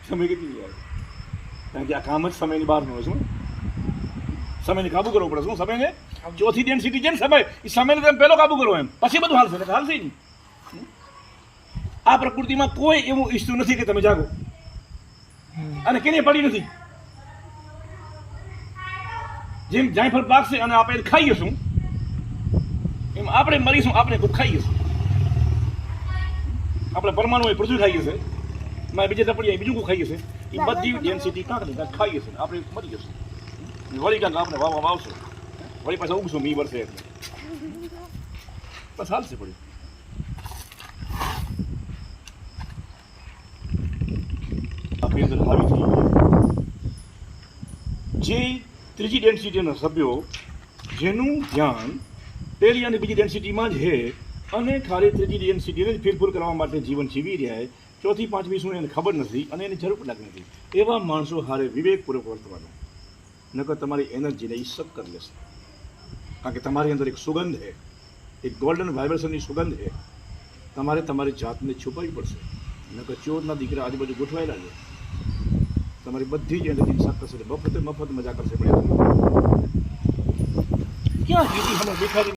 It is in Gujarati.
સમય કેટલી જાય, કારણ કે આ કામ જ સમયની બહારનું હોય. શું સમયને કાબુ કરવો પડે. શું સમયને ચોથી ડેન્સિટી છે ને સમય, એ સમયને તમે પહેલો કાબુ કરો એમ, પછી બધું હાલશે. એટલે હાલશે નહીં. આ પ્રકૃતિમાં કોઈ એવું ઈચ્છતું નથી કે તમે જાગો, અને કેને પડી નથી. જેમ જાયફળ પાકશે અને આપણે ખાઈએ શું, એમ આપણે મરીશું, આપણે કોઈ ખાઈએ છીએ. આપણે પરમાણુ હોય પૃથ્વી ખાઈએ છે, મારે બીજે તપડી બીજું કોઈ ખાઈએ છે. એ બધી ડેન્સિટી કાંક ને કાંક ખાઈએ છે, આપણે મરી જશું. વળી કાંક આપણે વાવશું, વળી પાછા ઉગશું મી વર્ષે, એટલે બસ હાલશે પડ્યું. આપણી અંદર હાવી થઈ જે ત્રીજી ડેન્સિટીના સભ્યો જેનું ધ્યાન પહેલી અને બીજી ડેન્સિટીમાં જ છે, અને ખાલી ત્રીજી ડેન્સિટીને જ ફેરફૂર કરવા માટે જીવન જીવી રહ્યા છે. ચોથી પાંચમી શું એને ખબર નથી અને એની જરૂર પણ લાગતી નથી. એવા માણસો હારે વિવેકપૂર્વક વર્તવાનું, નકર તમારી એનર્જીને એ સક કરી લેશે. કારણ કે તમારી અંદર એક સુગંધ છે, એક ગોલ્ડન વાઇબ્રેશનની સુગંધ છે. તમારે તમારી જાતને છુપાવવી પડશે, નકર ચોરના દીકરા આજુબાજુ ગોઠવાયેલા છે. તમારી બધી જ એનર્જી સાફ કરશે, મફત મજા કરશે. ક્યાં જીતી હમણાં દેખાડી